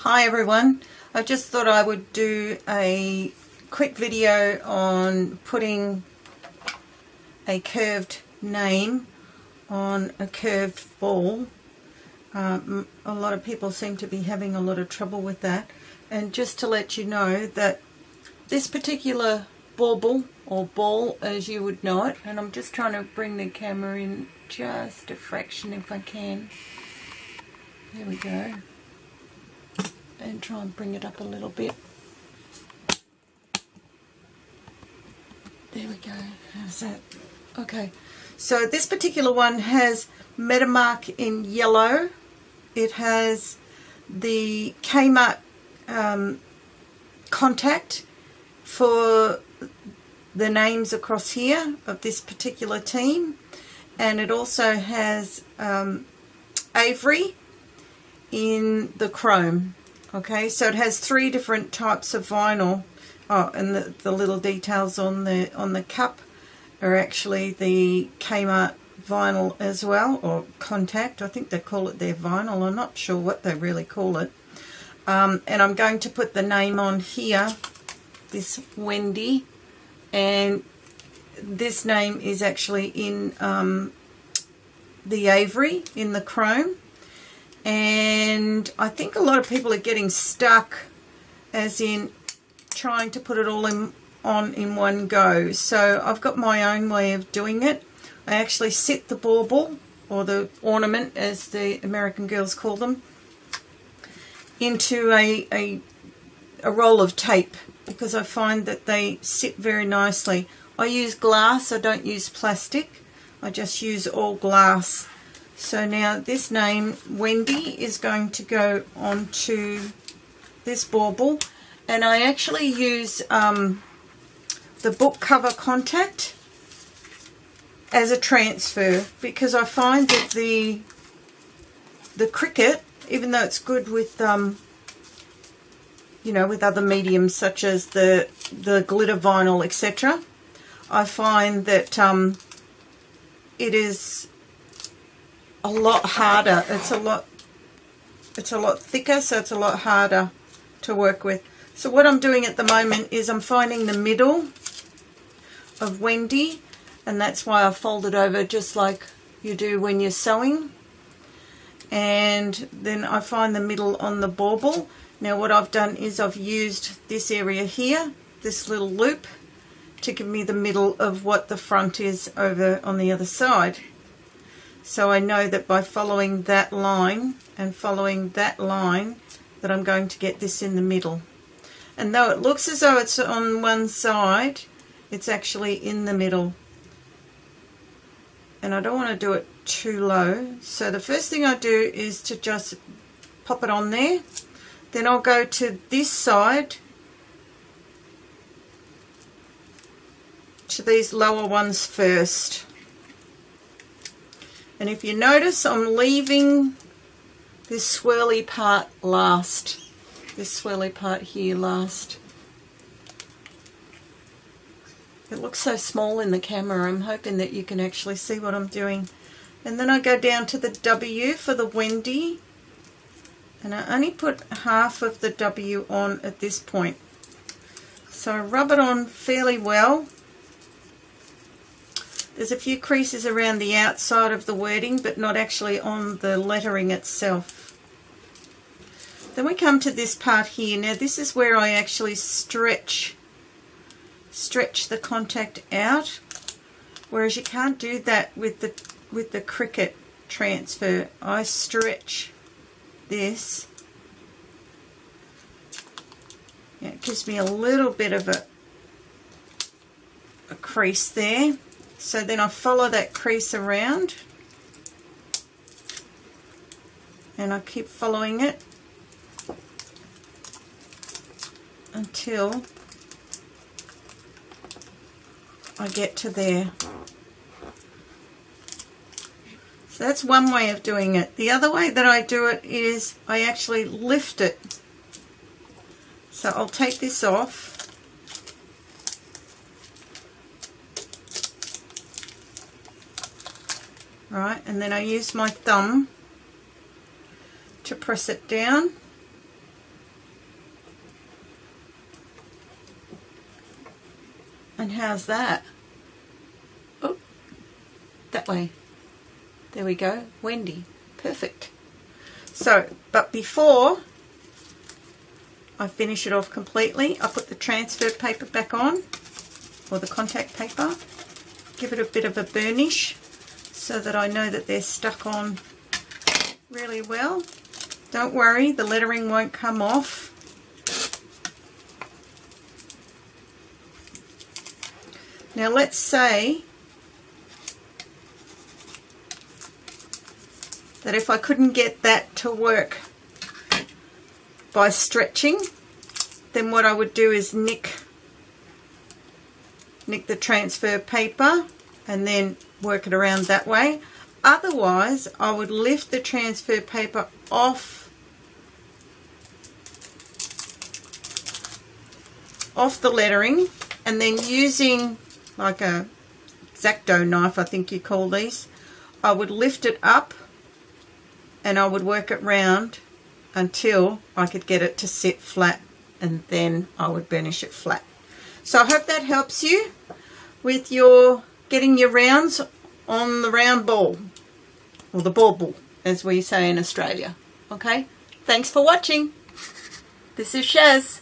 Hi everyone, I just thought I would do a quick video on putting a curved name on a curved ball. A lot of people seem to be having a lot of trouble with that, and just to let you know that this particular bauble, or ball as you would know it, and I'm just trying to bring the camera in just a fraction if I can. There we go. And try and bring it up a little bit. There we go. How's that? Okay. So this particular one has Metamark in yellow. It has the Kmart contact for the names across here of this particular team. And it also has Avery in the chrome. Okay, so it has 3 different types of vinyl. Oh, and the little details on the cup are actually the Kmart vinyl as well, or contact. I think they call it their vinyl. I'm not sure what they really call it. And I'm going to put the name on here, this Wendy, and this name is actually in the Avery, in the chrome. And I think a lot of people are getting stuck, as in trying to put it all on in one go. So I've got my own way of doing it. I actually sit the bauble, or the ornament as the American girls call them, into a roll of tape, because I find that they sit very nicely. I use glass, I don't use plastic. I just use all glass. So now this name, Wendy, is going to go onto this bauble, and I actually use the book cover contact as a transfer, because I find that the cricket, even though it's good with you know, with other mediums such as the glitter vinyl, etc., I find that it is a lot harder. It's a lot thicker, so it's a lot harder to work with. So what I'm doing at the moment is I'm finding the middle of Wendy, and that's why I fold it over just like you do when you're sewing. And then I find the middle on the bauble. Now what I've done is I've used this area here, this little loop, to give me the middle of what the front is over on the other side. So I know that by following that line and following that line that I'm going to get this in the middle. And though it looks as though it's on one side, it's actually in the middle. And I don't want to do it too low. So the first thing I do is to just pop it on there. Then I'll go to this side, to these lower ones first. And if you notice, I'm leaving this swirly part last. This swirly part here last. It looks so small in the camera. I'm hoping that you can actually see what I'm doing. And then I go down to the W for the Wendy. And I only put half of the W on at this point. So I rub it on fairly well. There's a few creases around the outside of the wording, but not actually on the lettering itself. Then we come to this part here. Now this is where I actually stretch the contact out, whereas you can't do that with the cricket transfer. I stretch this. Yeah, it gives me a little bit of a crease there. So then I follow that crease around, and I keep following it until I get to there. So that's one way of doing it. The other way that I do it is I actually lift it. So I'll take this off. Right, and then I use my thumb to press it down, And how's that? Oh, that way. There we go. Wendy. Perfect. So, but before I finish it off completely, I put the transfer paper back on, or the contact paper. Give it a bit of a burnish so that I know that they're stuck on really well. Don't worry, the lettering won't come off. Now let's say that if I couldn't get that to work by stretching, then what I would do is nick the transfer paper and then work it around that way. Otherwise, I would lift the transfer paper off the lettering, and then using like a X-Acto knife, I think you call these, I would lift it up and I would work it round until I could get it to sit flat, and then I would burnish it flat. So I hope that helps you with your getting your rounds on the round ball, or the bauble as we say in Australia. Okay, thanks for watching. This is Shaz.